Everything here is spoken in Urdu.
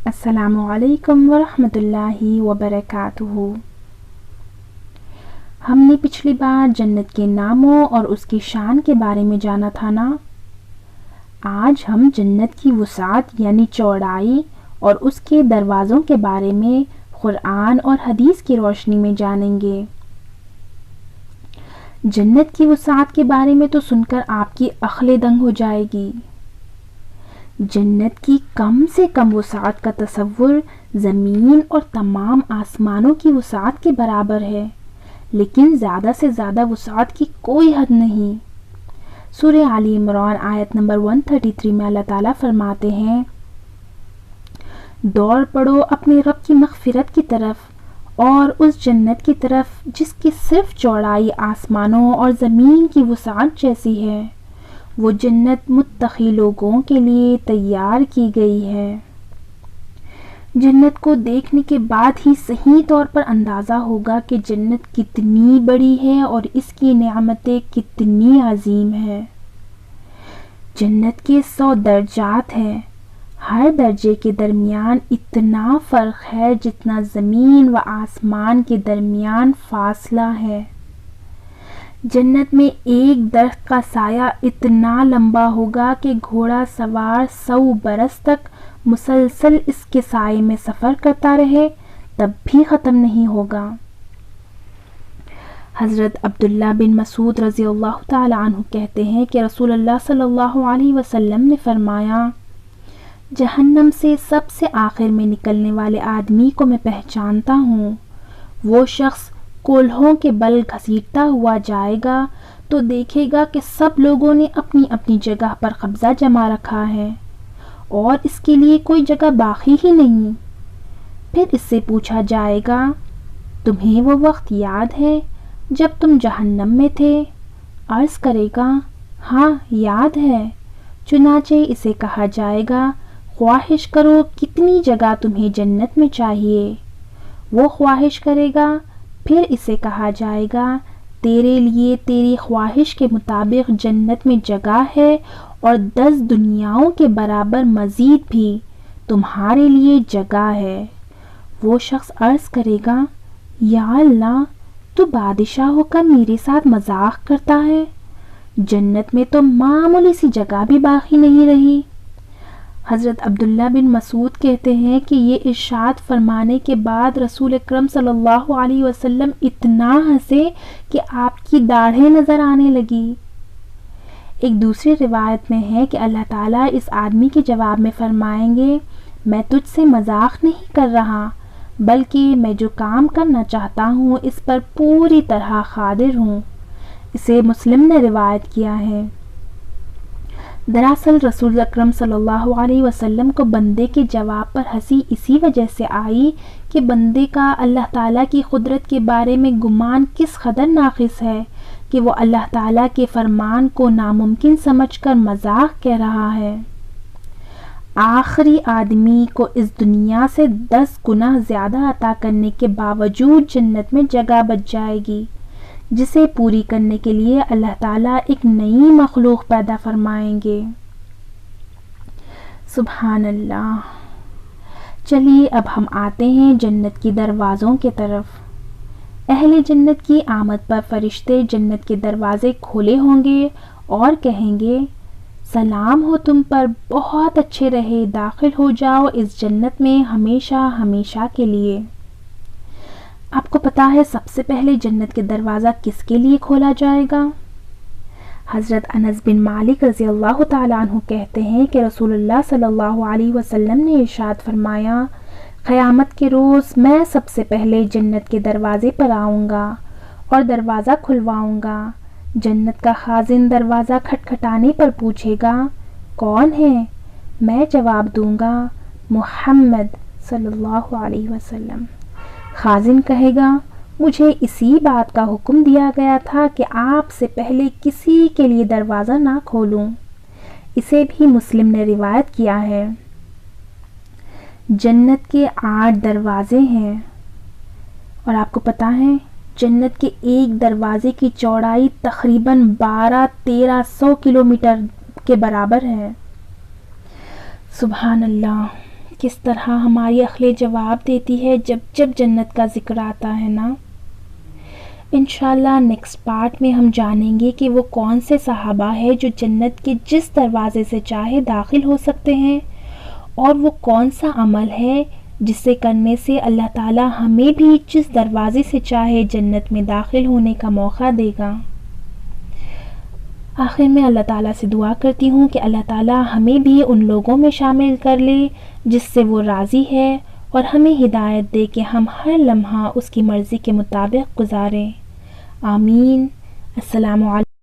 السلام علیکم ورحمۃ اللہ وبرکاتہ۔ ہم نے پچھلی بار جنت کے ناموں اور اس کی شان کے بارے میں جانا تھا نا؟ آج ہم جنت کی وسعت یعنی چوڑائی اور اس کے دروازوں کے بارے میں قرآن اور حدیث کی روشنی میں جانیں گے۔ جنت کی وسعت کے بارے میں تو سن کر آپ کی عقل دنگ ہو جائے گی۔ جنت کی کم سے کم وسعت کا تصور زمین اور تمام آسمانوں کی وسعت کے برابر ہے، لیکن زیادہ سے زیادہ وسعت کی کوئی حد نہیں۔ سورہ آل عمران آیت نمبر 133 میں اللہ تعالیٰ فرماتے ہیں، دوڑ پڑو اپنے رب کی مغفرت کی طرف اور اس جنت کی طرف جس کی صرف چوڑائی آسمانوں اور زمین کی وسعت جیسی ہے۔ وہ جنت متقی لوگوں کے لیے تیار کی گئی ہے۔ جنت کو دیکھنے کے بعد ہی صحیح طور پر اندازہ ہوگا کہ جنت کتنی بڑی ہے اور اس کی نعمتیں کتنی عظیم ہیں۔ جنت کے 100 درجات ہیں، ہر درجے کے درمیان اتنا فرق ہے جتنا زمین و آسمان کے درمیان فاصلہ ہے۔ جنت میں ایک درخت کا سایہ اتنا لمبا ہوگا کہ گھوڑا سوار 100 برس تک مسلسل اس کے سائے میں سفر کرتا رہے تب بھی ختم نہیں ہوگا۔ حضرت عبداللہ بن مسعود رضی اللہ تعالی عنہ کہتے ہیں کہ رسول اللہ صلی اللہ علیہ وسلم نے فرمایا، جہنم سے سب سے آخر میں نکلنے والے آدمی کو میں پہچانتا ہوں۔ وہ شخص کولہوں کے بل گھسیٹتا ہوا جائے گا تو دیکھے گا کہ سب لوگوں نے اپنی اپنی جگہ پر قبضہ جما رکھا ہے اور اس کے لیے کوئی جگہ باقی ہی نہیں۔ پھر اس سے پوچھا جائے گا، تمہیں وہ وقت یاد ہے جب تم جہنم میں تھے؟ عرض کرے گا، ہاں یاد ہے۔ چنانچہ اسے کہا جائے گا، خواہش کرو کتنی جگہ تمہیں جنت میں چاہیے۔ وہ خواہش کرے گا، پھر اسے کہا جائے گا، تیرے لیے تیری خواہش کے مطابق جنت میں جگہ ہے اور 10 دنیاؤں کے برابر مزید بھی تمہارے لیے جگہ ہے۔ وہ شخص عرض کرے گا، یا اللہ، تو بادشاہ ہو کر میرے ساتھ مذاق کرتا ہے، جنت میں تو معمولی سی جگہ بھی باقی نہیں رہی۔ حضرت عبداللہ بن مسعود کہتے ہیں کہ یہ ارشاد فرمانے کے بعد رسول اکرم صلی اللہ علیہ وسلم اتنا ہنسے کہ آپ کی داڑھیں نظر آنے لگی۔ ایک دوسری روایت میں ہے کہ اللہ تعالیٰ اس آدمی کے جواب میں فرمائیں گے، میں تجھ سے مذاق نہیں کر رہا، بلکہ میں جو کام کرنا چاہتا ہوں اس پر پوری طرح قادر ہوں۔ اسے مسلم نے روایت کیا ہے۔ دراصل رسول اکرم صلی اللہ علیہ وسلم کو بندے کے جواب پر ہنسی اسی وجہ سے آئی کہ بندے کا اللہ تعالیٰ کی قدرت کے بارے میں گمان کس قدر ناقص ہے کہ وہ اللہ تعالیٰ کے فرمان کو ناممکن سمجھ کر مذاق کہہ رہا ہے۔ آخری آدمی کو اس دنیا سے 10 گنا زیادہ عطا کرنے کے باوجود جنت میں جگہ بچ جائے گی، جسے پوری کرنے کے لیے اللہ تعالیٰ ایک نئی مخلوق پیدا فرمائیں گے۔ سبحان اللہ۔ چلیے اب ہم آتے ہیں جنت کے دروازوں کے طرف۔ اہل جنت کی آمد پر فرشتے جنت کے دروازے کھولے ہوں گے اور کہیں گے، سلام ہو تم پر، بہت اچھے رہے، داخل ہو جاؤ اس جنت میں ہمیشہ ہمیشہ کے لیے۔ آپ کو پتا ہے سب سے پہلے جنت کے دروازہ کس کے لیے کھولا جائے گا؟ حضرت انس بن مالک رضی اللہ تعالیٰ عنہ کہتے ہیں کہ رسول اللہ صلی اللہ علیہ وسلم نے ارشاد فرمایا، قیامت کے روز میں سب سے پہلے جنت کے دروازے پر آؤں گا اور دروازہ کھلواؤں گا۔ جنت کا خازن دروازہ کھٹکھٹانے پر پوچھے گا، کون ہے؟ میں جواب دوں گا، محمد صلی اللہ علیہ وسلم۔ خازن کہے گا، مجھے اسی بات کا حکم دیا گیا تھا کہ آپ سے پہلے کسی کے لیے دروازہ نہ کھولوں۔ اسے بھی مسلم نے روایت کیا ہے۔ جنت کے 8 دروازے ہیں اور آپ کو پتا ہے جنت کے ایک دروازے کی چوڑائی تقریباً 1200-1300 کلومیٹر کے برابر ہے۔ سبحان اللہ، کس طرح ہماری عقلیں جواب دیتی ہے جب جب جنت کا ذکر آتا ہے نا۔ انشاءاللہ نیکسٹ پارٹ میں ہم جانیں گے کہ وہ کون سے صحابہ ہیں جو جنت کے جس دروازے سے چاہے داخل ہو سکتے ہیں، اور وہ کون سا عمل ہے جسے کرنے سے اللہ تعالی ہمیں بھی جس دروازے سے چاہے جنت میں داخل ہونے کا موقع دے گا۔ آخر میں اللہ تعالیٰ سے دعا کرتی ہوں کہ اللہ تعالیٰ ہمیں بھی ان لوگوں میں شامل کر لے جس سے وہ راضی ہے، اور ہمیں ہدایت دے کہ ہم ہر لمحہ اس کی مرضی کے مطابق گزاریں۔ آمین۔ السلام علیکم۔